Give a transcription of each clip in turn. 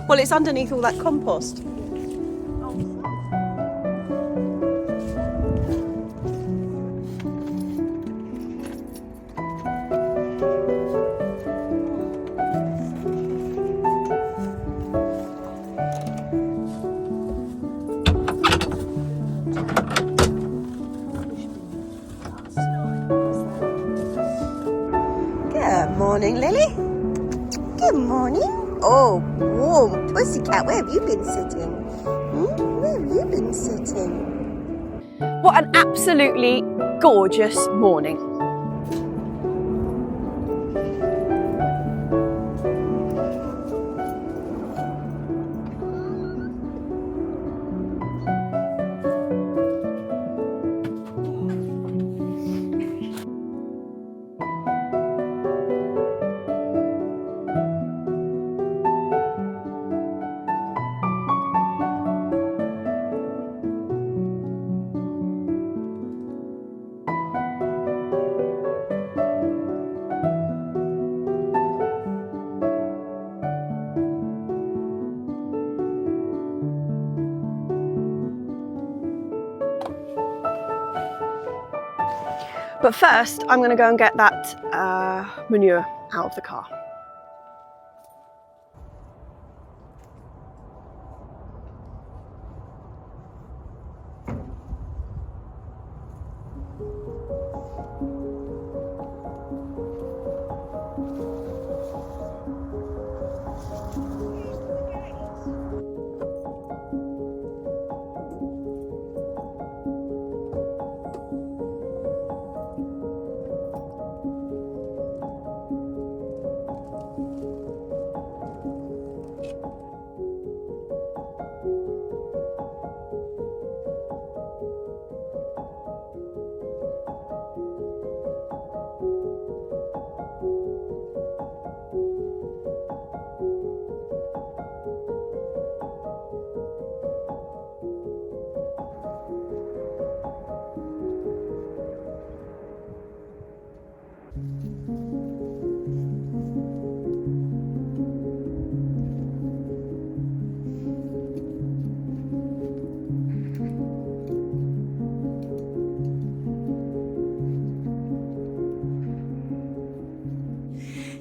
Well, it's underneath all that compost. Good morning, Lily. Good morning. Oh, warm pussycat. Where have you been sitting? Where have you been sitting? What an absolutely gorgeous morning. But first, I'm going to go and get that manure out of the car.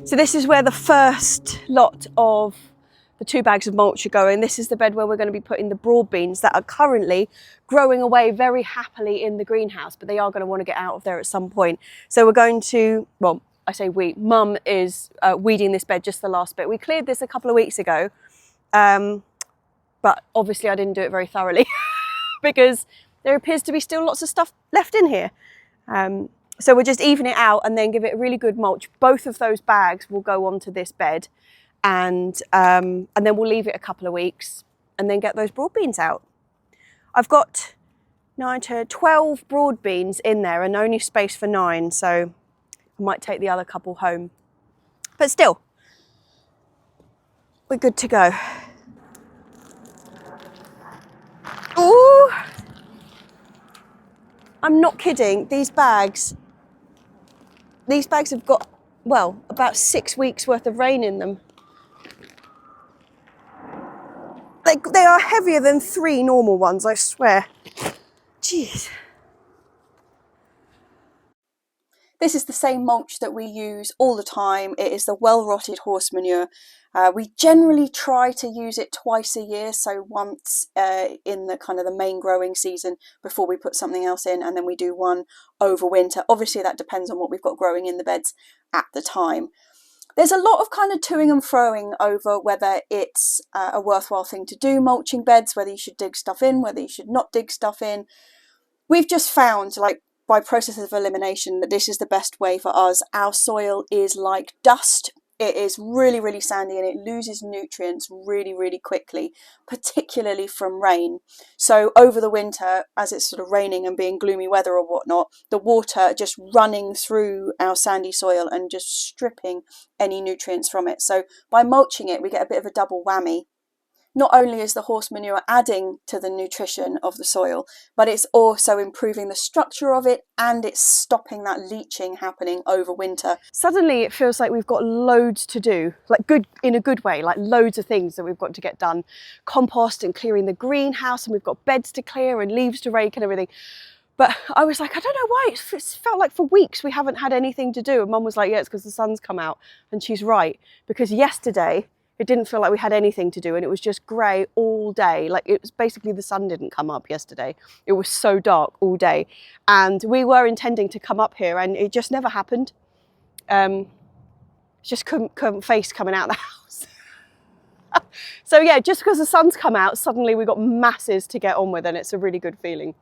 So this is where the first lot of the 2 bags of mulch are going. This is the bed where we're going to be putting the broad beans that are currently growing away very happily in the greenhouse, but they are going to want to get out of there at some point. So we're going to, well, I say we, Mum is weeding this bed, just the last bit. We cleared this a couple of weeks ago, but obviously I didn't do it very thoroughly because there appears to be still lots of stuff left in here. So we'll just even it out and then give it a really good mulch. Both of those bags will go onto this bed, and then we'll leave it a couple of weeks and then get those broad beans out. I've got 9 to 12 broad beans in there and only space for 9, so I might take the other couple home. But still, we're good to go. Ooh! I'm not kidding, these bags have got, well, about 6 weeks worth of rain in them. They are heavier than 3 normal ones, I swear. Jeez. This is the same mulch that we use all the time. It is the well-rotted horse manure. We generally try to use it twice a year, so once in the kind of the main growing season before we put something else in, and then we do one over winter. Obviously that depends on what we've got growing in the beds at the time. There's a lot of kind of toing and froing over whether it's a worthwhile thing to do, mulching beds, whether you should dig stuff in, whether you should not dig stuff in. We've just found, like, by process of elimination, that this is the best way for us. Our soil is like dust. It is really, really sandy and it loses nutrients really, really quickly, particularly from rain. So over the winter, as it's sort of raining and being gloomy weather or whatnot, the water just running through our sandy soil and just stripping any nutrients from it. So by mulching it, we get a bit of a double whammy. not only is the horse manure adding to the nutrition of the soil, but it's also improving the structure of it, and it's stopping that leaching happening over winter. Suddenly it feels like we've got loads to do, like good in a good way, like loads of things that we've got to get done. Compost and clearing the greenhouse, and we've got beds to clear and leaves to rake and everything. But I was like, I don't know why, it's felt like for weeks we haven't had anything to do. And Mum was like, yeah, it's because the sun's come out. And she's right, because yesterday it didn't feel like we had anything to do, and it was just grey all day. Like, it was basically, the sun didn't come up yesterday. It was so dark all day. And we were intending to come up here, and it just never happened. Just couldn't face coming out of the house. So yeah, just because the sun's come out, suddenly we've got masses to get on with, and it's a really good feeling.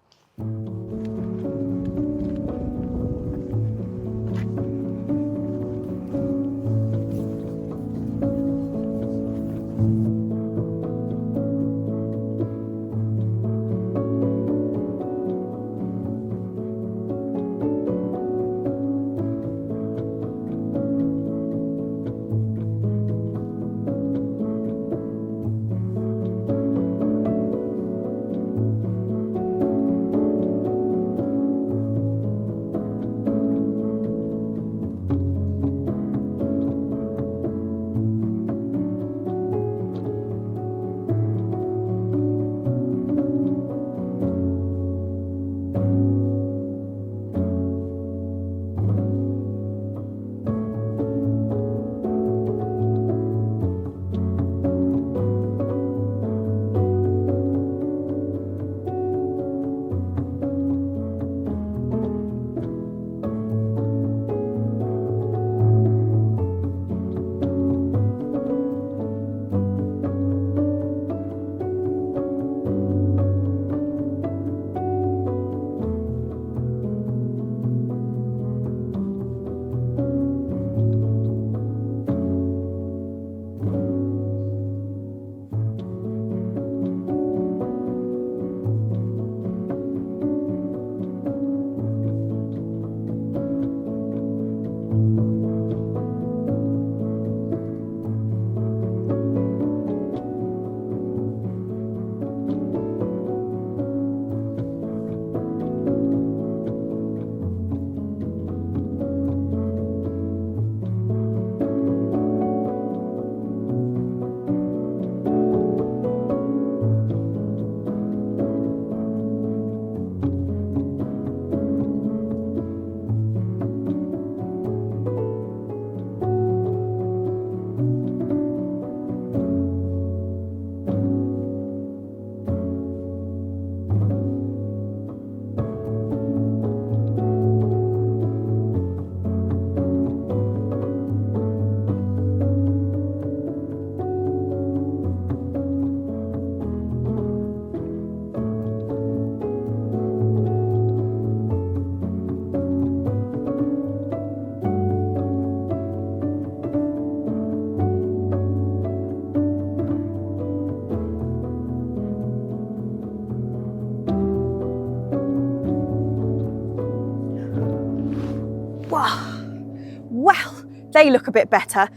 Well, they look a bit better.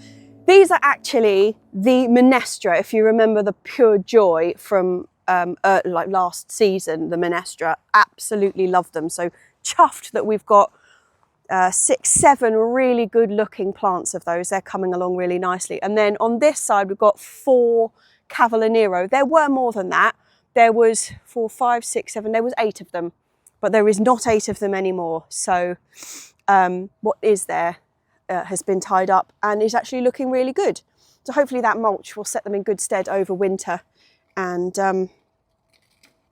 These are actually the Minestra. If you remember the Pure Joy from like last season, the Minestra, absolutely love them. So chuffed that we've got 6, 7 really good looking plants of those. They're coming along really nicely. And then on this side, we've got 4 Cavallonero. There were more than that. There was 4, 5, 6, 7, there was 8 of them, but there is not 8 of them anymore. So what is there has been tied up and is actually looking really good. So hopefully that mulch will set them in good stead over winter. And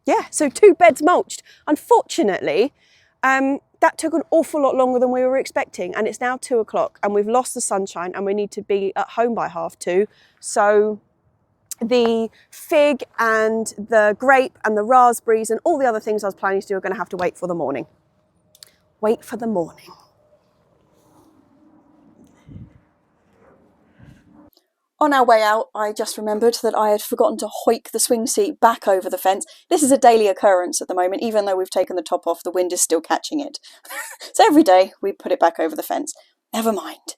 yeah, so 2 beds mulched. Unfortunately, that took an awful lot longer than we were expecting, and it's now 2 o'clock and we've lost the sunshine and we need to be at home by 2:30. So the fig and the grape and the raspberries and all the other things I was planning to do are going to have to wait for the morning. Wait for the morning. On our way out, I just remembered that I had forgotten to hoik the swing seat back over the fence. This is a daily occurrence at the moment. Even though we've taken the top off, the wind is still catching it. So every day we put it back over the fence. Never mind.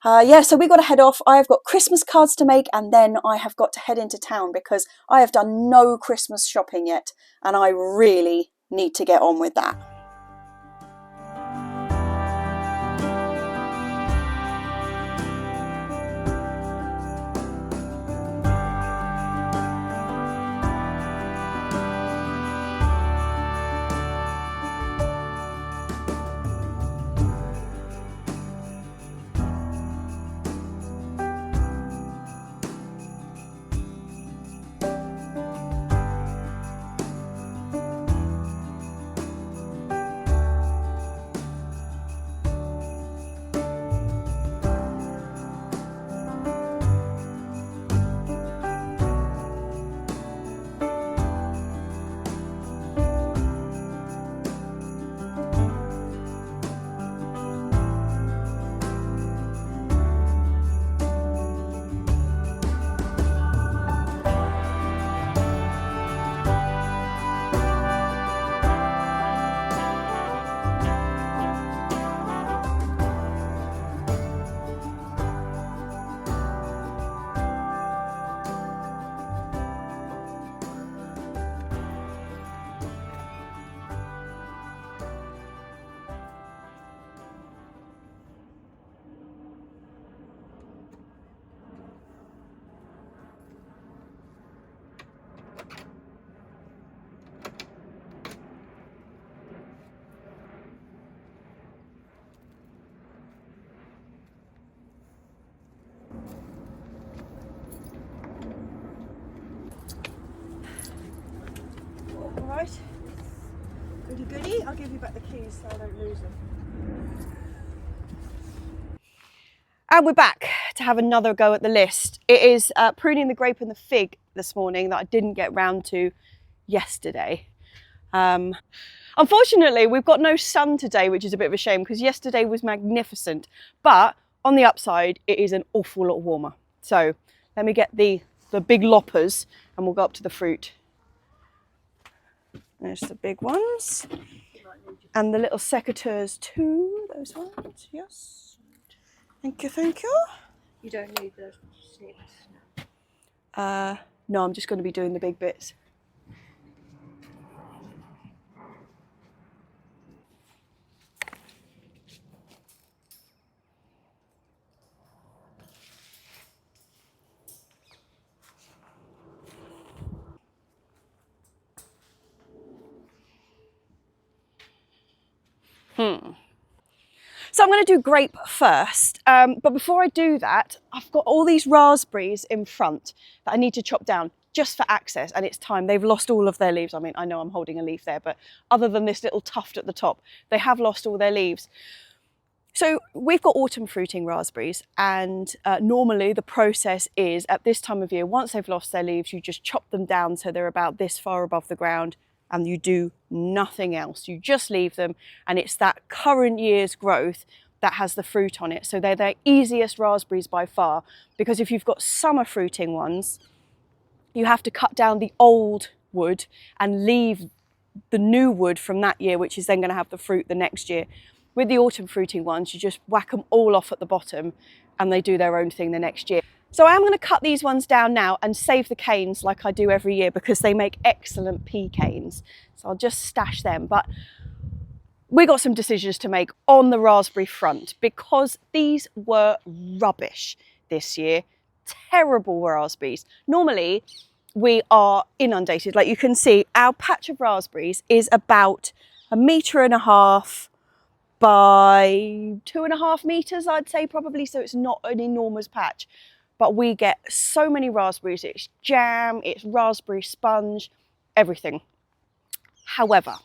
Yeah, so we've got to head off. I have got Christmas cards to make, and then I have got to head into town because I have done no Christmas shopping yet, and I really need to get on with that. Right, goody goody. I'll give you back the keys so I don't lose them. And we're back to have another go at the list. It is pruning the grape and the fig this morning that I didn't get round to yesterday. Unfortunately, we've got no sun today, which is a bit of a shame because yesterday was magnificent. But on the upside, it is an awful lot warmer. So let me get the big loppers and we'll go up to the fruit. There's the big ones. And the little secateurs too, those ones, yes. Thank you, thank you. You don't need the snips. No, I'm just going to be doing the big bits. So I'm going to do grape first, but before I do that, I've got all these raspberries in front that I need to chop down just for access, and it's time. They've lost all of their leaves. I mean, I know I'm holding a leaf there, but other than this little tuft at the top, they have lost all their leaves. So we've got autumn fruiting raspberries, and normally the process is at this time of year, once they've lost their leaves, you just chop them down so they're about this far above the ground, and you do nothing else. You just leave them, and it's that current year's growth that has the fruit on it. So they're the easiest raspberries by far, because if you've got summer fruiting ones, you have to cut down the old wood and leave the new wood from that year, which is then going to have the fruit the next year. With the autumn fruiting ones, you just whack them all off at the bottom and they do their own thing the next year. So I am going to cut these ones down now and save the canes like I do every year because they make excellent pea canes. So I'll just stash them. But we got some decisions to make on the raspberry front because these were rubbish this year. Terrible raspberries. Normally we are inundated. Like you can see, our patch of raspberries is about 1.5 meters by 2.5 meters, I'd say probably. So it's not an enormous patch. But we get so many raspberries, it's jam, it's raspberry sponge, everything. However,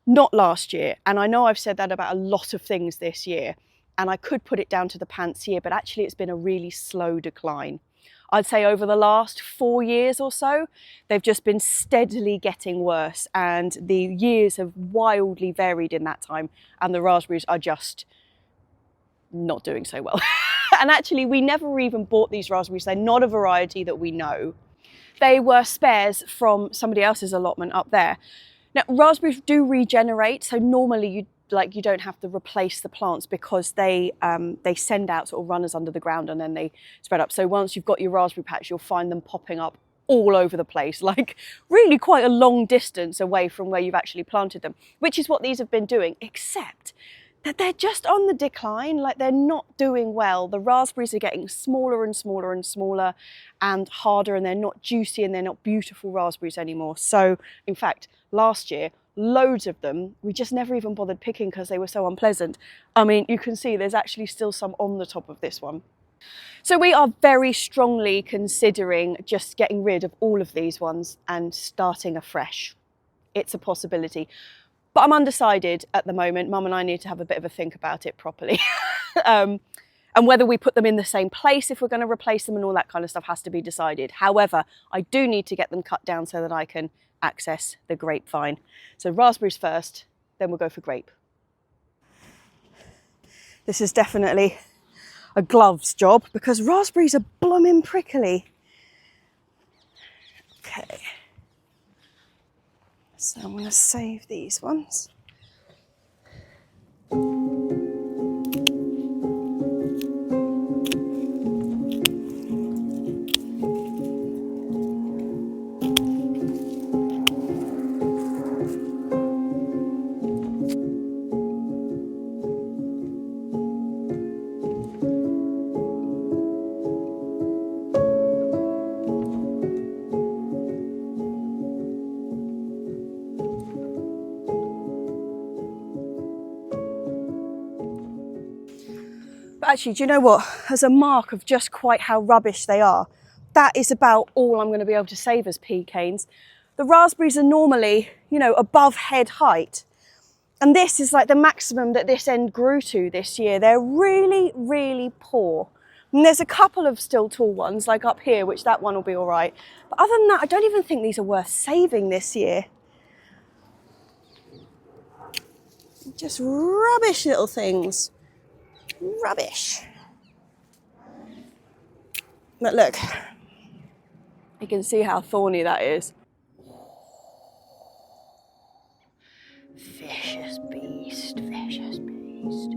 not last year, and I know I've said that about a lot of things this year, and I could put it down to the pants year, but actually it's been a really slow decline. I'd say over the last 4 years or so, they've just been steadily getting worse, and the years have wildly varied in that time, and the raspberries are just not doing so well. And actually, we never even bought these raspberries. They're not a variety that we know. They were spares from somebody else's allotment up there. Now, raspberries do regenerate. So normally like you don't have to replace the plants because they send out sort of runners under the ground and then they spread up. So once you've got your raspberry patch, you'll find them popping up all over the place, like really quite a long distance away from where you've actually planted them, which is what these have been doing, except that they're just on the decline. Like, they're not doing well. The raspberries are getting smaller and smaller and smaller and harder, and they're not juicy and they're not beautiful raspberries anymore. So in fact, last year, loads of them we just never even bothered picking because they were so unpleasant. I mean, you can see there's actually still some on the top of this one. So we are very strongly considering just getting rid of all of these ones and starting afresh. It's a possibility. But I'm undecided at the moment. Mum and I need to have a bit of a think about it properly. And whether we put them in the same place, if we're going to replace them, and all that kind of stuff has to be decided. However, I do need to get them cut down so that I can access the grapevine. So raspberries first, then we'll go for grape. This is definitely a gloves job because raspberries are blooming prickly. Okay. So I'm going to save these ones. But actually, do you know what? As a mark of just quite how rubbish they are, that is about all I'm going to be able to save as pea canes. The raspberries are normally, you know, above head height. And this is like the maximum that this end grew to this year. They're really, really poor. And there's a couple of still tall ones, like up here, which that one will be all right. But other than that, I don't even think these are worth saving this year. Just rubbish little things. Rubbish. But look, you can see how thorny that is. Vicious beast, vicious beast.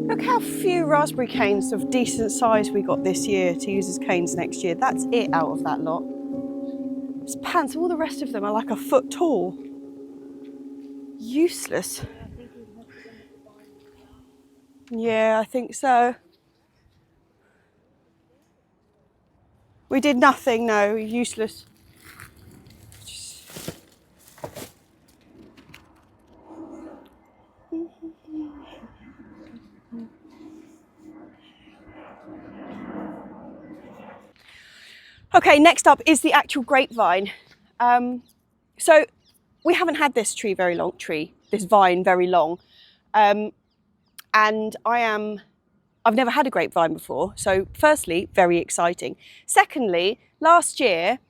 Look how few raspberry canes of decent size we got this year to use as canes next year. That's it out of that lot. It's pants, all the rest of them are like a foot tall. Useless. Yeah, I think so. We did nothing, no, useless. Okay, next up is the actual grapevine. So we haven't had this this vine very long. And I've never had a grapevine before. So firstly, very exciting. Secondly, last year,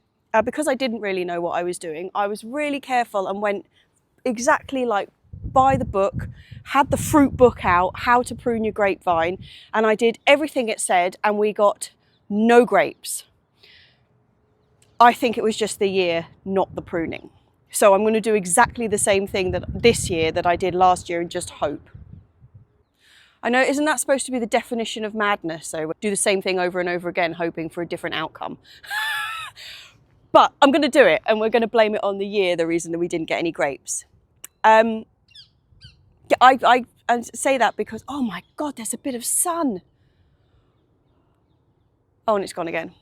because I didn't really know what I was doing, I was really careful and went exactly like by the book, had the fruit book out, how to prune your grapevine. And I did everything it said and we got no grapes. I think it was just the year, not the pruning. So I'm going to do exactly the same thing this year that I did last year and just hope. I know, isn't that supposed to be the definition of madness? So do the same thing over and over again, hoping for a different outcome. But I'm going to do it and we're going to blame it on the year, the reason that we didn't get any grapes. I say that because, oh my God, there's a bit of sun. Oh, and it's gone again.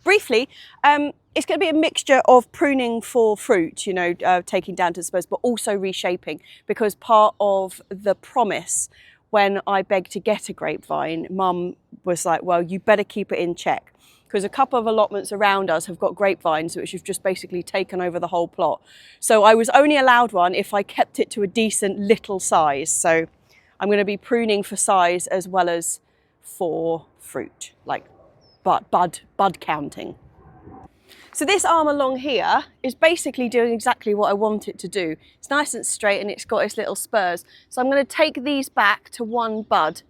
Briefly, it's going to be a mixture of pruning for fruit, you know, taking down to the spurs, but also reshaping, because part of the promise when I begged to get a grapevine, Mum was like, well, you better keep it in check, because a couple of allotments around us have got grapevines which have just basically taken over the whole plot. So I was only allowed one if I kept it to a decent little size. So I'm going to be pruning for size as well as for fruit, like bud counting. So this arm along here is basically doing exactly what I want it to do. It's nice and straight and it's got its little spurs. So I'm going to take these back to 1 bud.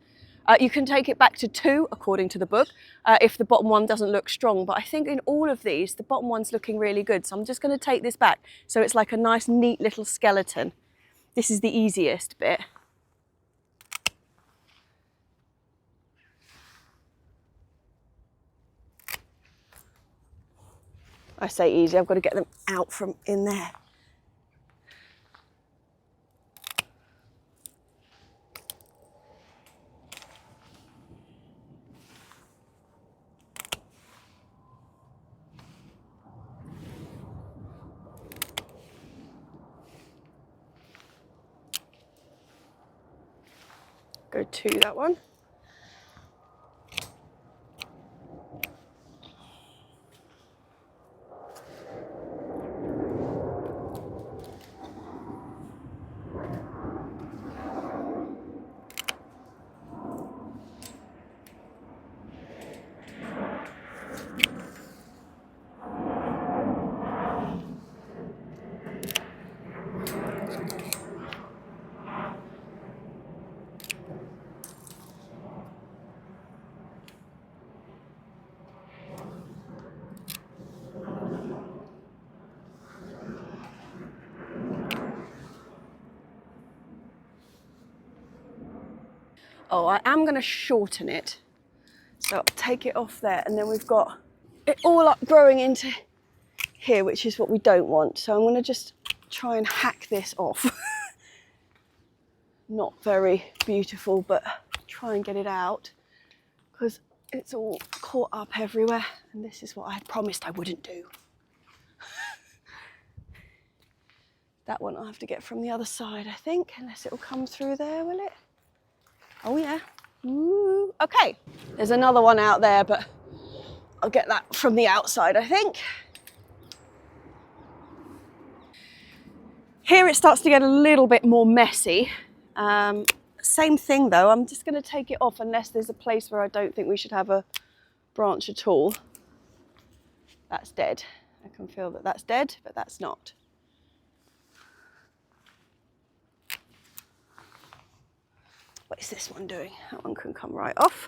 You can take it back to 2 according to the book if the bottom one doesn't look strong, but I think in all of these the bottom one's looking really good, so I'm just going to take this back so it's like a nice neat little skeleton. This is the easiest bit. I say easy, I've got to get them out from in there. Go to that one. Oh, I am going to shorten it. So I'll take it off there, and then we've got it all up growing into here, which is what we don't want. So I'm going to just try and hack this off. Not very beautiful, but try and get it out because it's all caught up everywhere, and this is what I had promised I wouldn't do. That one I'll have to get from the other side, I think, unless it will come through there, will it? Oh yeah. Ooh. Okay, there's another one out there, but I'll get that from the outside, I think. Here it starts to get a little bit more messy. Same thing though, I'm just going to take it off unless there's a place where I don't think we should have a branch at all. That's dead. I can feel that that's dead, but that's not. What is this one doing? That one can come right off.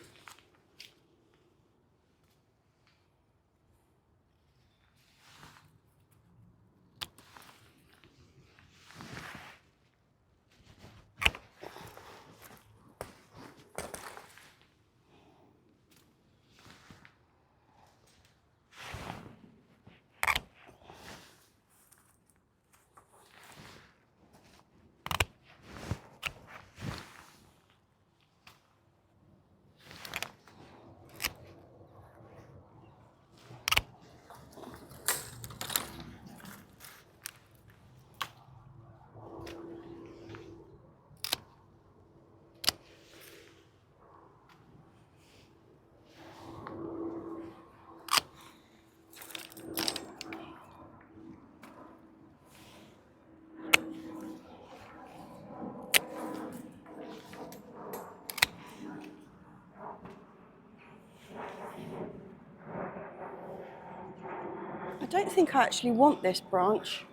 I don't think I actually want this branch.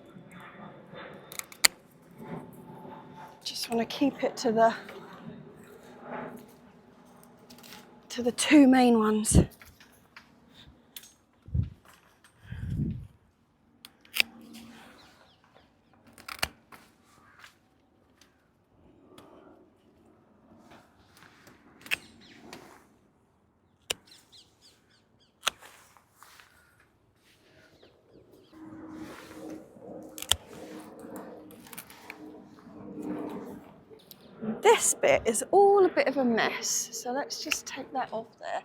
Just want to keep it to the 2 main ones. this bit is all a bit of a mess. So let's just take that off there.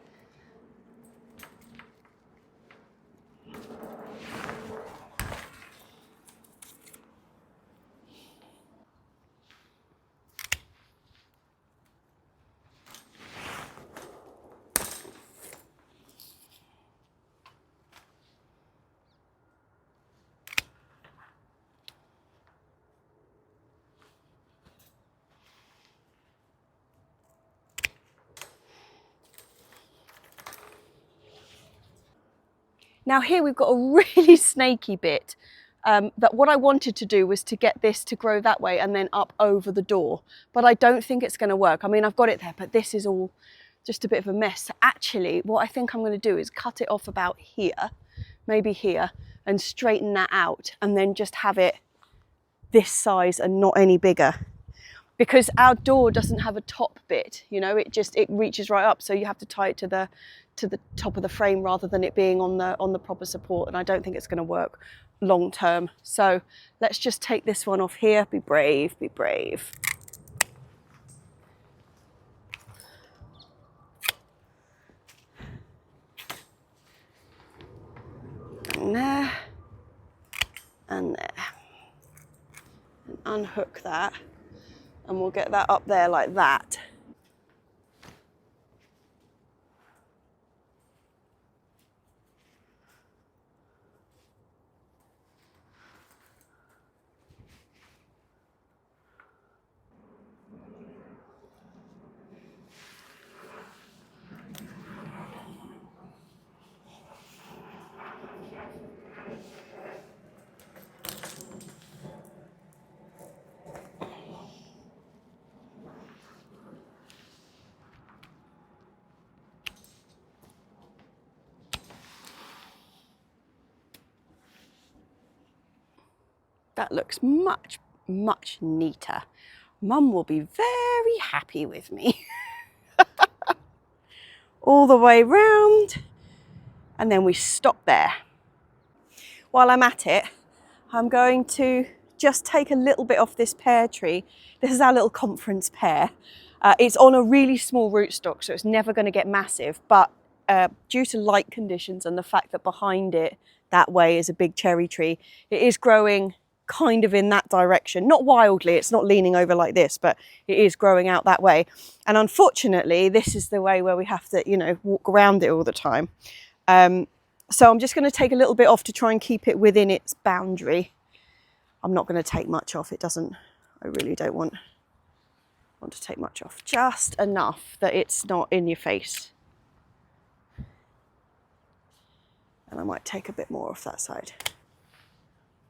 Now here we've got a really snaky bit that what I wanted to do was to get this to grow that way and then up over the door. But I don't think it's going to work. I mean, I've got it there, but this is all just a bit of a mess. So actually, what I think I'm going to do is cut it off about here, maybe here, and straighten that out and then just have it this size and not any bigger. Because our door doesn't have a top bit, you know, it reaches right up, so you have to tie it to the top of the frame rather than it being on the proper support, and I don't think it's going to work long term. So let's just take this one off here. Be brave, be brave. And there, and there, and unhook that, and we'll get that up there like that. That looks much, much neater. Mum will be very happy with me. All the way round, and then we stop there. While I'm at it, I'm going to just take a little bit off this pear tree. This is our little conference pear. It's on a really small rootstock, so it's never going to get massive, but due to light conditions and the fact that behind it that way is a big cherry tree, it is growing kind of in that direction. Not wildly, it's not leaning over like this, but it is growing out that way. And unfortunately, this is the way where we have to, you know, walk around it all the time. So I'm just going to take a little bit off to try and keep it within its boundary. I'm not going to take much off. It doesn't, I really don't want to take much off. Just enough that it's not in your face. And I might take a bit more off that side.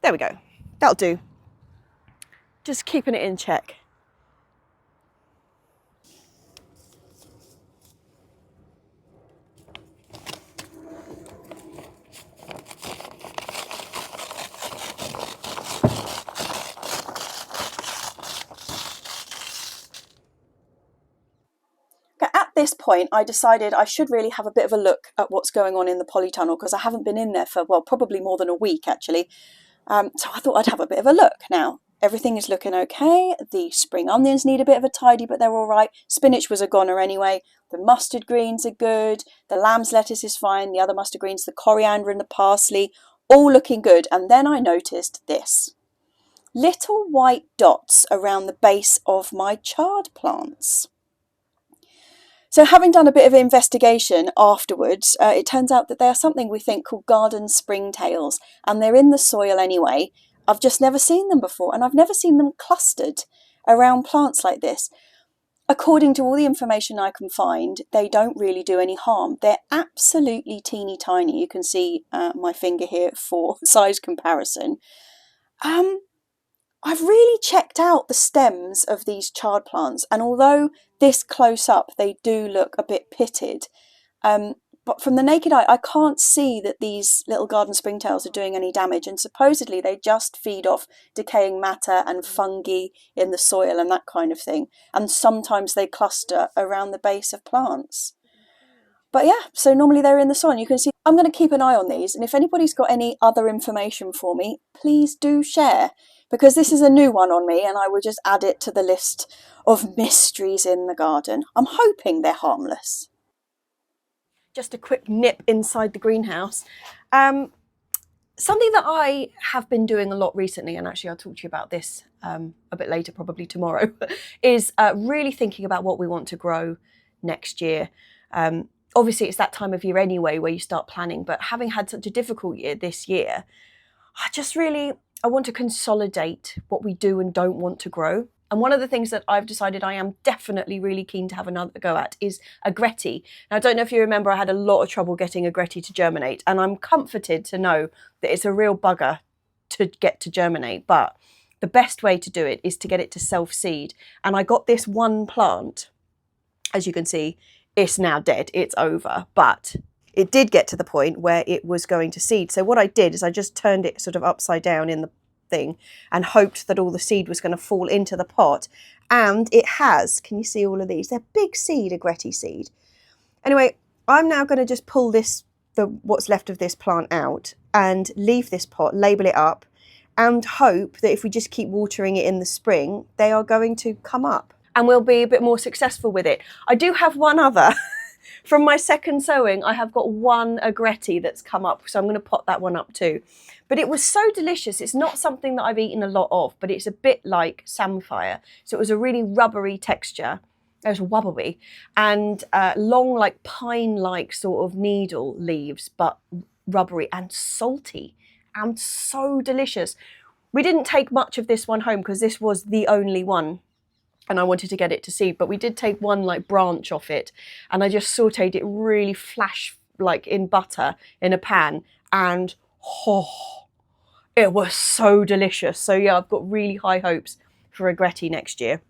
There we go. That'll do. Just keeping it in check. At this point, I decided I should really have a bit of a look at what's going on in the polytunnel, because I haven't been in there for, well, probably more than a week actually. So I thought I'd have a bit of a look. Now, everything is looking okay. The spring onions need a bit of a tidy, but they're all right. Spinach was a goner anyway. The mustard greens are good. The lamb's lettuce is fine. The other mustard greens, the coriander and the parsley, all looking good. And then I noticed this. Little white dots around the base of my chard plants. So having done a bit of investigation afterwards, it turns out that they are something we think called garden springtails, and they're in the soil anyway. I've just never seen them before, and I've never seen them clustered around plants like this. According to all the information I can find, they don't really do any harm. They're absolutely teeny tiny. You can see my finger here for size comparison. I've really checked out the stems of these chard plants, and although this close up they do look a bit pitted, but from the naked eye I can't see that these little garden springtails are doing any damage, and supposedly they just feed off decaying matter and fungi in the soil and that kind of thing, and sometimes they cluster around the base of plants. But yeah, so normally they're in the soil. You can see I'm going to keep an eye on these, and if anybody's got any other information for me, please do share. because this is a new one on me and I will just add it to the list of mysteries in the garden. I'm hoping they're harmless. Just a quick nip inside the greenhouse. Something that I have been doing a lot recently, and actually I'll talk to you about this a bit later, probably tomorrow, is really thinking about what we want to grow next year. Obviously it's that time of year anyway where you start planning, but having had such a difficult year this year, I want to consolidate what we do and don't want to grow. And one of the things that I've decided I am definitely really keen to have another go at is agretti. Now, I don't know if you remember, I had a lot of trouble getting agretti to germinate, and I'm comforted to know that it's a real bugger to get to germinate, but the best way to do it is to get it to self-seed. And I got this one plant, as you can see, it's now dead, it's over, but it did get to the point where it was going to seed. So what I did is I just turned it sort of upside down in the thing and hoped that all the seed was going to fall into the pot, and it has. Can you see all of these? They're big seed, agretti seed. Anyway, I'm now going to just pull what's left of this plant out and leave this pot, label it up, and hope that if we just keep watering it in the spring, they are going to come up and we'll be a bit more successful with it. I do have one other. From my second sowing, I have got one agretti that's come up, so I'm going to pot that one up too. But it was so delicious. It's not something that I've eaten a lot of, but it's a bit like samphire. So it was a really rubbery texture. It was wobbly and long, like pine-like sort of needle leaves, but rubbery and salty and so delicious. We didn't take much of this one home because this was the only one, and I wanted to get it to seed, but we did take one like branch off it, and I just sauteed it really flash like in butter in a pan, and it was so delicious. So yeah, I've got really high hopes for agretti next year.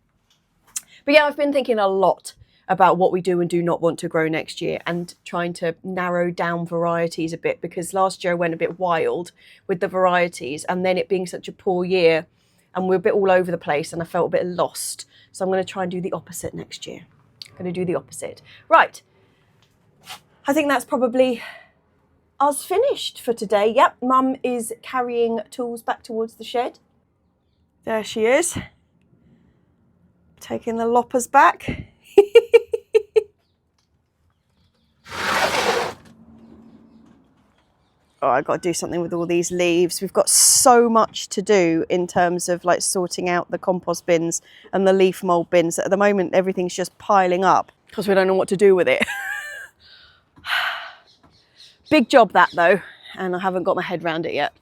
But yeah, I've been thinking a lot about what we do and do not want to grow next year, and trying to narrow down varieties a bit, because last year I went a bit wild with the varieties, and then it being such a poor year and we're a bit all over the place and I felt a bit lost. So I'm going to try and do the opposite next year. I'm going to do the opposite. Right. I think that's probably us finished for today. Yep, Mum is carrying tools back towards the shed. There she is. Taking the loppers back. Oh, I've got to do something with all these leaves. We've got so much to do in terms of like sorting out the compost bins and the leaf mould bins. At the moment, everything's just piling up because we don't know what to do with it. Big job that though, and I haven't got my head around it yet.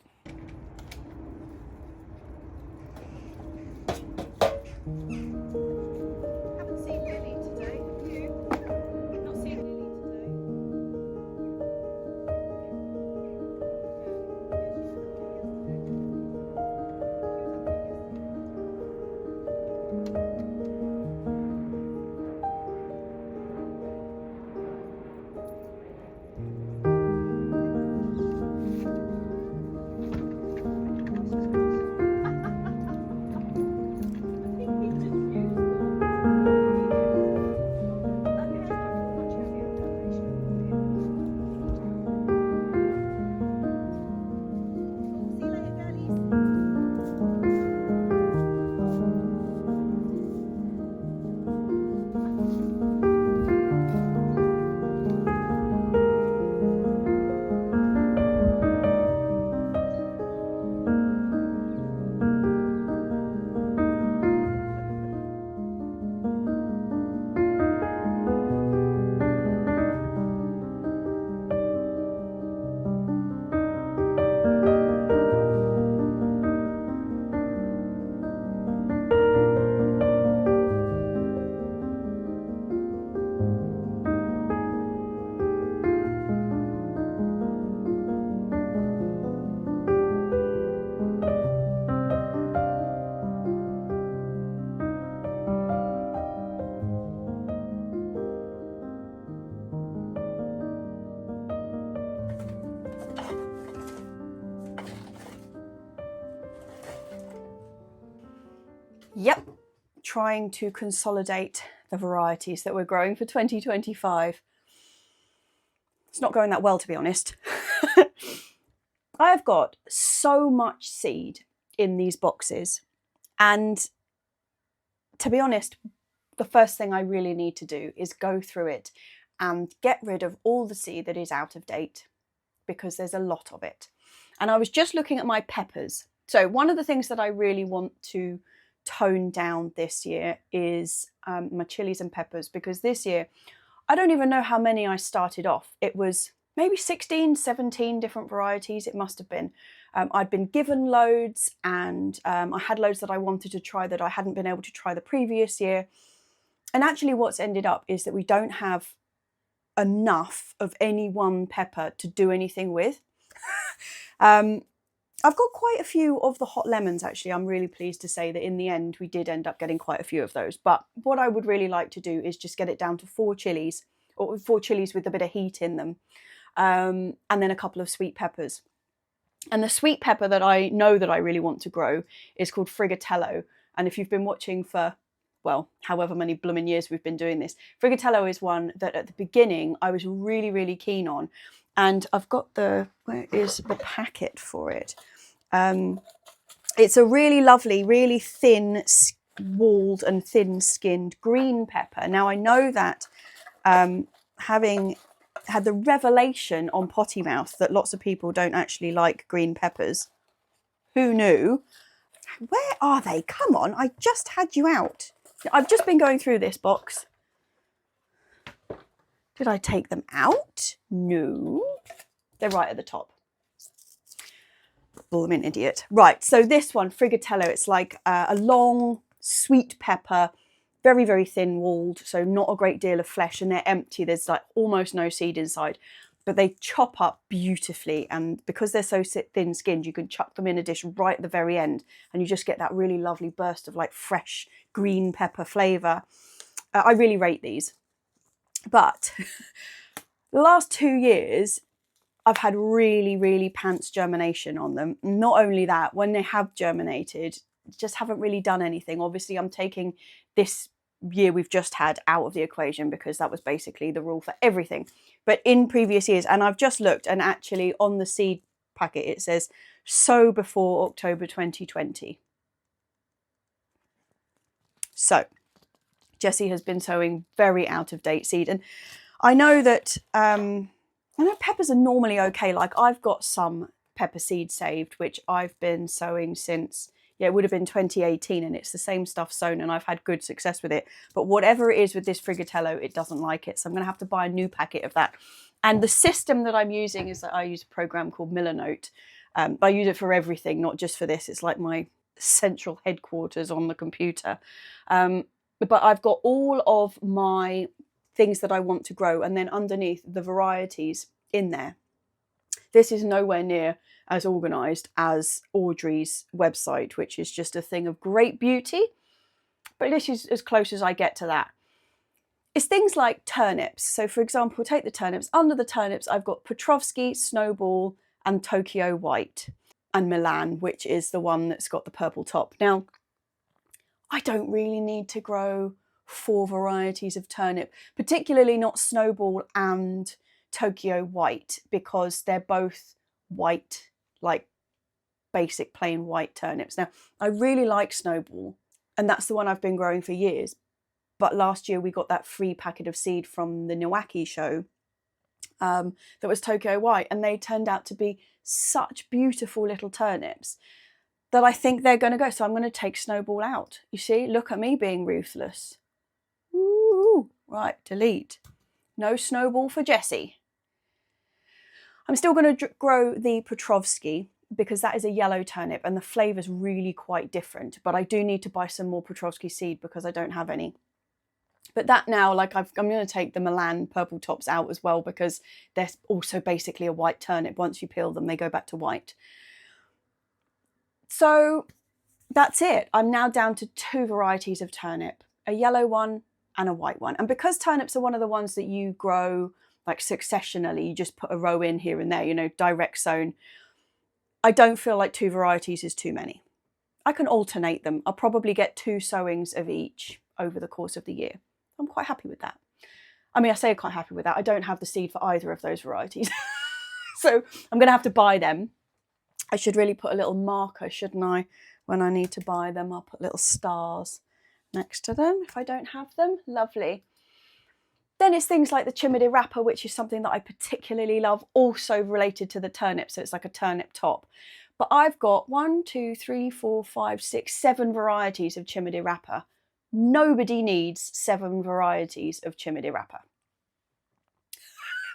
Yep, trying to consolidate the varieties that we're growing for 2025. It's not going that well, to be honest. I have got so much seed in these boxes. And to be honest, the first thing I really need to do is go through it and get rid of all the seed that is out of date, because there's a lot of it. And I was just looking at my peppers. So one of the things that I really want to tone down this year is my chilies and peppers, because this year, I don't even know how many I started off. It was maybe 16, 17 different varieties, it must have been. I'd been given loads, and I had loads that I wanted to try that I hadn't been able to try the previous year. And actually what's ended up is that we don't have enough of any one pepper to do anything with. I've got quite a few of the hot lemons, actually. I'm really pleased to say that in the end, we did end up getting quite a few of those. But what I would really like to do is just get it down to 4 chilies, or 4 chilies with a bit of heat in them, and then a couple of sweet peppers. And the sweet pepper that I know that I really want to grow is called Frigatello. And if you've been watching for, well, however many blooming years we've been doing this, Frigatello is one that at the beginning I was really, really keen on. And I've got where is the packet for it? It's a really lovely, really thin walled and thin skinned green pepper. Now I know that having had the revelation on Potty Mouth that lots of people don't actually like green peppers. Who knew? Where are they? Come on, I just had you out. I've just been going through this box. Did I take them out? No. They're right at the top. Blooming idiot. Right, so this one, Frigatello, it's like a long, sweet pepper, very, very thin walled, so not a great deal of flesh, and they're empty. There's like almost no seed inside, but they chop up beautifully. And because they're so thin skinned, you can chuck them in a dish right at the very end, and you just get that really lovely burst of like fresh green pepper flavour. I really rate these. But the last 2 years, I've had really, really pants germination on them. Not only that, when they have germinated, just haven't really done anything. Obviously, I'm taking this year we've just had out of the equation because that was basically the rule for everything. But in previous years, and I've just looked, and actually on the seed packet, it says sow before October 2020. So Jessie has been sowing very out of date seed. And I know that, I know peppers are normally okay. Like I've got some pepper seed saved, which I've been sowing since, yeah, it would have been 2018, and it's the same stuff sown, and I've had good success with it. But whatever it is with this Frigatello, it doesn't like it. So I'm going to have to buy a new packet of that. And the system that I'm using is that I use a program called Milanote. I use it for everything, not just for this. It's like my central headquarters on the computer. But I've got all of my things that I want to grow, and then underneath the varieties in there. This is nowhere near as organised as Audrey's website, which is just a thing of great beauty, but this is as close as I get to that. It's things like turnips. So for example, take the turnips. Under the turnips, I've got Petrovsky, Snowball, and Tokyo White, and Milan, which is the one that's got the purple top. Now, I don't really need to grow 4 varieties of turnip, particularly not Snowball and Tokyo White, because they're both white, like basic plain white turnips. Now, I really like Snowball, and that's the one I've been growing for years. But last year we got that free packet of seed from the Nowaki show that was Tokyo White, and they turned out to be such beautiful little turnips that I think they're going to go. So I'm going to take Snowball out. You see, look at me being ruthless. Ooh, right, delete. No Snowball for Jessie. I'm still going to grow the Petrovsky because that is a yellow turnip and the flavour's really quite different. But I do need to buy some more Petrovsky seed because I don't have any. But that now, like I'm going to take the Milan purple tops out as well because they're also basically a white turnip. Once you peel them, they go back to white. So that's it. I'm now down to 2 varieties of turnip, a yellow one and a white one. And because turnips are one of the ones that you grow like successionally, you just put a row in here and there, you know, direct sown. I don't feel like 2 varieties is too many. I can alternate them. I'll probably get 2 sowings of each over the course of the year. I'm quite happy with that. I mean, I say I'm quite happy with that. I don't have the seed for either of those varieties. So I'm going to have to buy them. I should really put a little marker, shouldn't I? When I need to buy them, I'll put little stars next to them if I don't have them. Lovely. Then it's things like the chimney wrapper, which is something that I particularly love, also related to the turnip. So it's like a turnip top. But I've got 1, 2, 3, 4, 5, 6, 7 varieties of chimney wrapper. Nobody needs 7 varieties of chimney wrapper.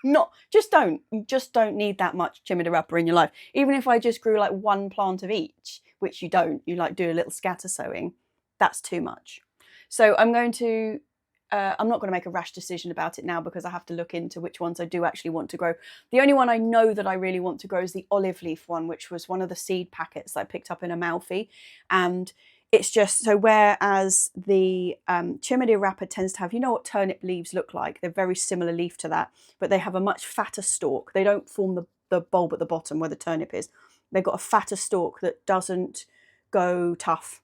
You just don't need that much chimney wrapper in your life. Even if I just grew like 1 plant of each, which you don't, you like do a little scatter sowing, that's too much. So I'm not going to make a rash decision about it now because I have to look into which ones I do actually want to grow. The only one I know that I really want to grow is the olive leaf one, which was one of the seed packets that I picked up in Amalfi. And it's just, so whereas the chimney wrapper tends to have, you know what turnip leaves look like? They're very similar leaf to that, but they have a much fatter stalk. They don't form the bulb at the bottom where the turnip is. They've got a fatter stalk that doesn't go tough.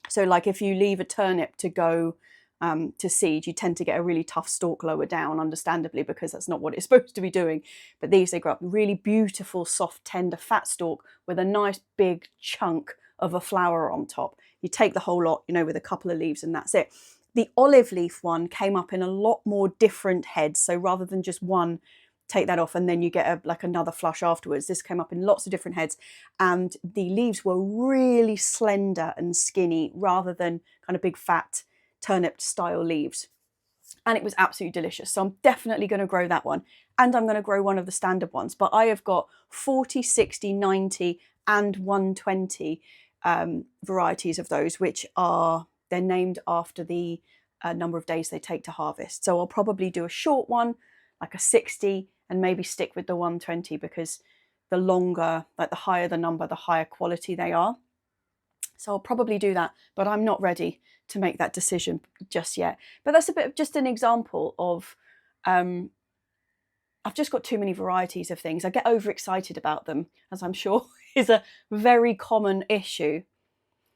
So like if you leave a turnip to go to seed, you tend to get a really tough stalk lower down, understandably, because that's not what it's supposed to be doing. But these, they grow up really beautiful, soft, tender, fat stalk with a nice big chunk of a flower on top. You take the whole lot, you know, with a couple of leaves and that's it. The olive leaf one came up in a lot more different heads. So rather than just one, take that off and then you get like another flush afterwards. This came up in lots of different heads and the leaves were really slender and skinny rather than kind of big fat turnip style leaves. And it was absolutely delicious. So I'm definitely going to grow that one. And I'm going to grow one of the standard ones. But I have got 40, 60, 90 and 120 varieties of those, which they're named after the number of days they take to harvest. So I'll probably do a short one, like a 60, and maybe stick with the 120 because the longer, like the higher the number, the higher quality they are. So I'll probably do that, but I'm not ready to make that decision just yet. But that's a bit of just an example of, I've just got too many varieties of things. I get overexcited about them, as I'm sure is a very common issue.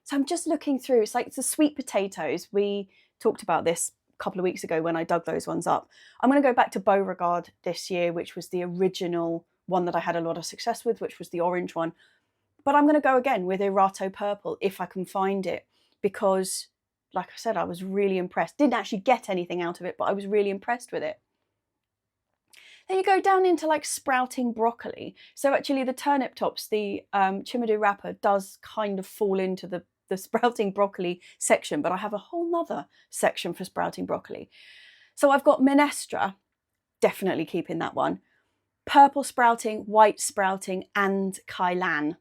So I'm just looking through, it's like the sweet potatoes. We talked about this a couple of weeks ago when I dug those ones up. I'm going to go back to Beauregard this year, which was the original one that I had a lot of success with, which was the orange one. But I'm going to go again with Erato Purple if I can find it, because like I said, I was really impressed. Didn't actually get anything out of it, but I was really impressed with it. Then you go down into like sprouting broccoli. So actually the turnip tops, the chimney wrapper does kind of fall into the sprouting broccoli section, but I have a whole nother section for sprouting broccoli. So I've got Minestra, definitely keeping that one. Purple sprouting, white sprouting, and Kailan.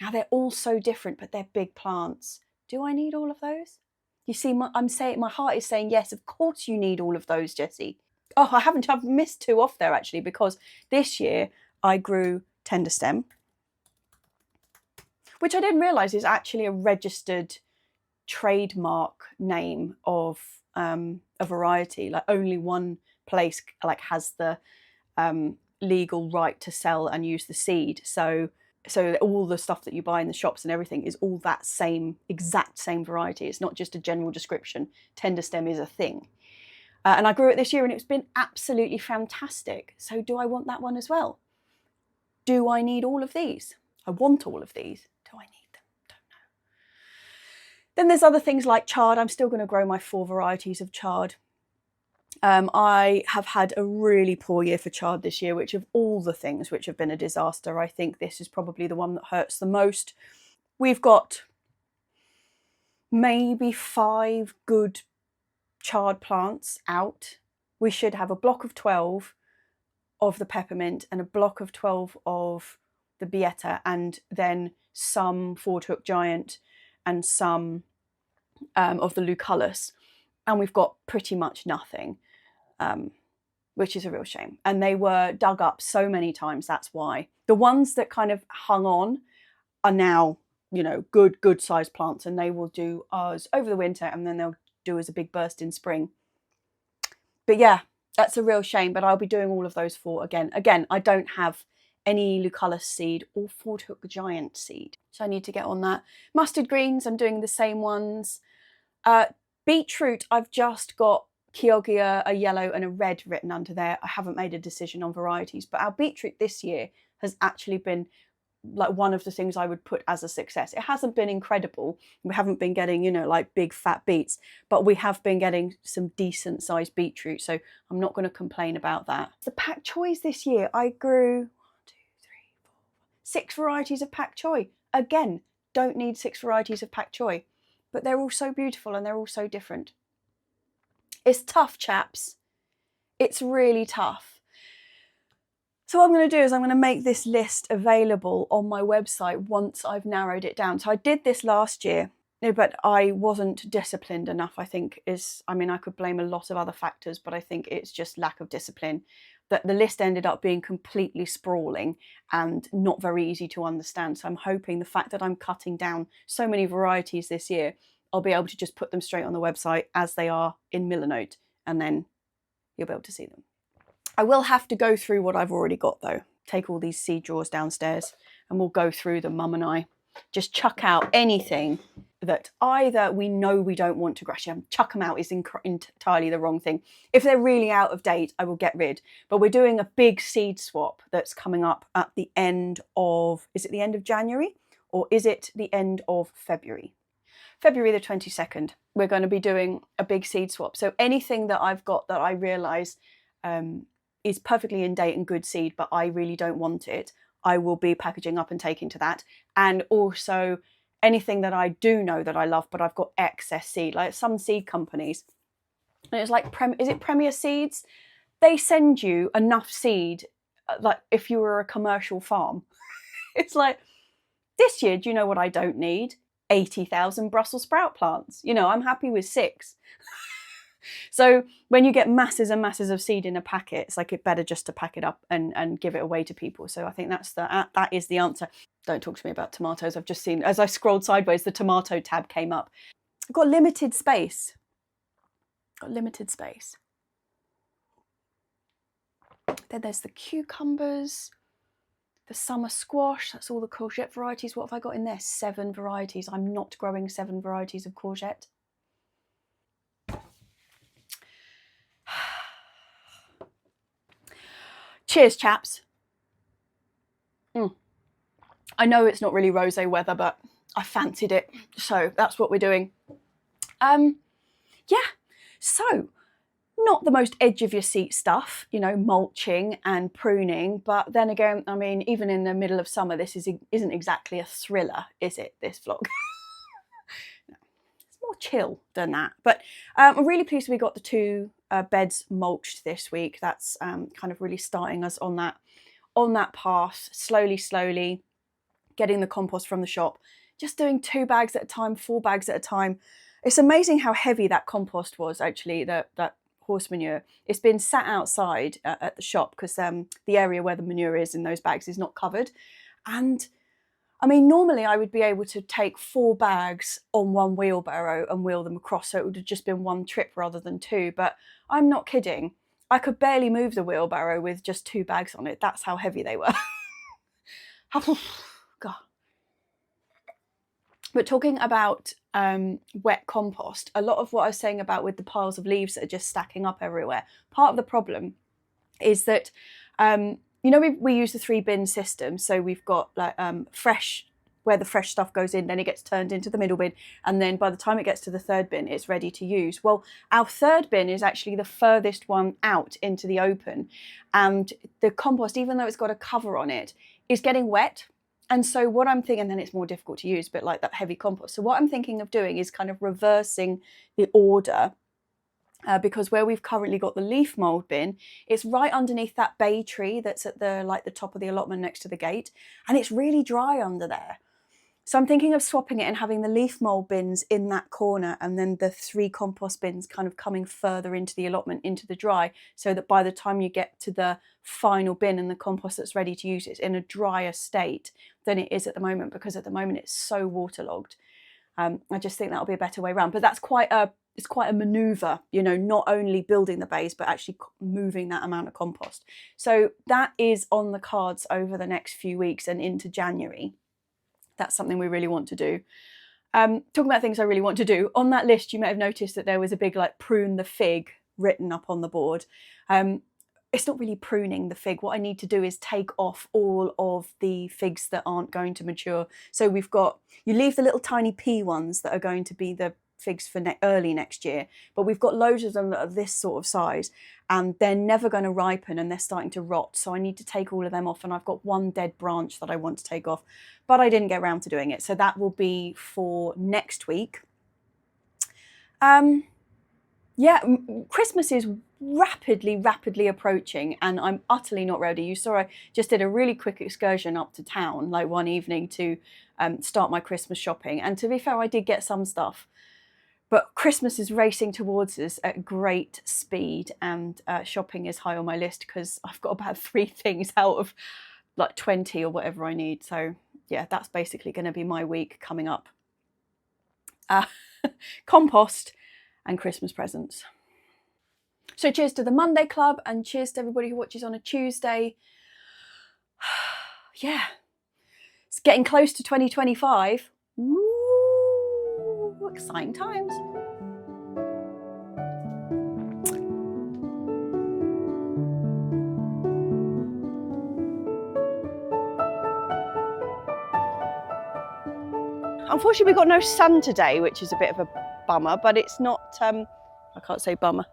Now they're all so different, but they're big plants. Do I need all of those? You see, my heart is saying yes, of course you need all of those, Jessie. Oh, I've missed 2 off there actually, because this year I grew tender stem, which I didn't realise is actually a registered trademark name of a variety. Like only one place like has the legal right to sell and use the seed. So all the stuff that you buy in the shops and everything is all that exact same variety. It's not just a general description. Tender stem is a thing. And I grew it this year and it's been absolutely fantastic. So do I want that one as well? Do I need all of these? I want all of these. Do I need them? Don't know. Then there's other things like chard. I'm still going to grow my 4 varieties of chard. I have had a really poor year for chard this year, which of all the things which have been a disaster, I think this is probably the one that hurts the most. We've got maybe 5 good chard plants out. We should have a block of 12 of the peppermint and a block of 12 of the Bietta, and then some Fordhook Giant and some of the Lucullus. And we've got pretty much nothing, which is a real shame. And they were dug up so many times, that's why. The ones that kind of hung on are now, you know, good sized plants, and they will do ours over the winter and then they'll do as a big burst in spring. But yeah, that's a real shame, but I'll be doing all of those 4 again. Again, I don't have any Lucullus seed or Fordhook Giant seed, so I need to get on that. Mustard greens, I'm doing the same ones. Beetroot, I've just got Chioggia, a yellow and a red written under there. I haven't made a decision on varieties, but our beetroot this year has actually been like one of the things I would put as a success. It hasn't been incredible. We haven't been getting, you know, like big fat beets, but we have been getting some decent sized beetroot. So I'm not going to complain about that. The pak choys this year, I grew 6 varieties of pak choi. Again, don't need 6 varieties of pak choi, but they're all so beautiful and they're all so different. It's tough, chaps. It's really tough. So what I'm going to do is I'm going to make this list available on my website once I've narrowed it down. So I did this last year, but I wasn't disciplined enough, I think I mean, I could blame a lot of other factors, but I think it's just lack of discipline. That the list ended up being completely sprawling and not very easy to understand. So I'm hoping the fact that I'm cutting down so many varieties this year, I'll be able to just put them straight on the website as they are in Milanote, and then you'll be able to see them. I will have to go through what I've already got though. Take all these seed drawers downstairs and we'll go through them, Mum and I. Just chuck out anything that either we know we don't want to grow. Chuck them out is entirely the wrong thing. If they're really out of date, I will get rid. But we're doing a big seed swap that's coming up at the end of, is it the end of January or is it the end of February? February the 22nd, we're going to be doing a big seed swap. So anything that I've got that I realise is perfectly in date and good seed, but I really don't want it, I will be packaging up and taking to that. And also anything that I do know that I love, but I've got excess seed, like some seed companies, and it's like, is it Premier Seeds? They send you enough seed, like if you were a commercial farm. It's like, this year, do you know what I don't need? 80,000 Brussels sprout plants. You know, I'm happy with 6. So when you get masses and masses of seed in a packet, it's like it better just to pack it up and give it away to people. So I think that is the answer. Don't talk to me about tomatoes. I've just seen, as I scrolled sideways, the tomato tab came up. I've got limited space. Then there's the cucumbers, the summer squash. That's all the courgette varieties. What have I got in there? 7 varieties. I'm not growing 7 varieties of courgette. Cheers, chaps. I know it's not really rosé weather, but I fancied it, so that's what we're doing. Yeah, so not the most edge of your seat stuff, you know, mulching and pruning, but then again, I mean, even in the middle of summer, this isn't exactly a thriller, is it, this vlog? No, it's more chill than that. But I'm really pleased we got the 2 beds mulched this week. That's kind of really starting us on that path, slowly getting the compost from the shop, just doing 2 bags at a time, 4 bags at a time. It's amazing how heavy that compost was, actually, that horse manure. It's been sat outside at the shop because the area where the manure is in those bags is not covered. And I mean, normally I would be able to take 4 bags on one wheelbarrow and wheel them across, so it would have just been 1 trip rather than 2, but I'm not kidding. I could barely move the wheelbarrow with just 2 bags on it. That's how heavy they were. God. But talking about wet compost, a lot of what I was saying about with the piles of leaves that are just stacking up everywhere, part of the problem is that you know, we use the 3 bin system. So we've got like fresh, where the fresh stuff goes in, then it gets turned into the middle bin, and then by the time it gets to the 3rd bin, it's ready to use. Well, our 3rd bin is actually the furthest one out into the open, and the compost, even though it's got a cover on it, is getting wet. And so what I'm thinking, and then it's more difficult to use, but like that heavy compost. So what I'm thinking of doing is kind of reversing the order. Because where we've currently got the leaf mould bin, it's right underneath that bay tree that's at the top of the allotment next to the gate, and it's really dry under there. So I'm thinking of swapping it and having the leaf mould bins in that corner, and then the 3 compost bins kind of coming further into the allotment, into the dry, so that by the time you get to the final bin and the compost that's ready to use, it's in a drier state than it is at the moment, because at the moment it's so waterlogged. I just think that'll be a better way around. But that's quite a manoeuvre, you know, not only building the bays, but actually moving that amount of compost. So that is on the cards over the next few weeks and into January. That's something we really want to do. Talking about things I really want to do, on that list you may have noticed that there was a big like prune the fig written up on the board. it's not really pruning the fig. What I need to do is take off all of the figs that aren't going to mature. So we've got, you leave the little tiny pea ones that are going to be the figs for early next year, but we've got loads of them that are this sort of size and they're never going to ripen and they're starting to rot. So I need to take all of them off, and I've got one dead branch that I want to take off, but I didn't get around to doing it. So that will be for next week. Yeah, Christmas is rapidly approaching and I'm utterly not ready. You saw I just did a really quick excursion up to town like one evening to start my Christmas shopping, and to be fair, I did get some stuff, but Christmas is racing towards us at great speed, and shopping is high on my list because I've got about 3 things out of like 20 or whatever I need. So yeah, that's basically going to be my week coming up. Compost and Christmas presents. So cheers to the Monday Club and cheers to everybody who watches on a Tuesday. Yeah, it's getting close to 2025. Ooh, exciting times. Unfortunately, we've got no sun today, which is a bit of a bummer, but it's not, I can't say bummer.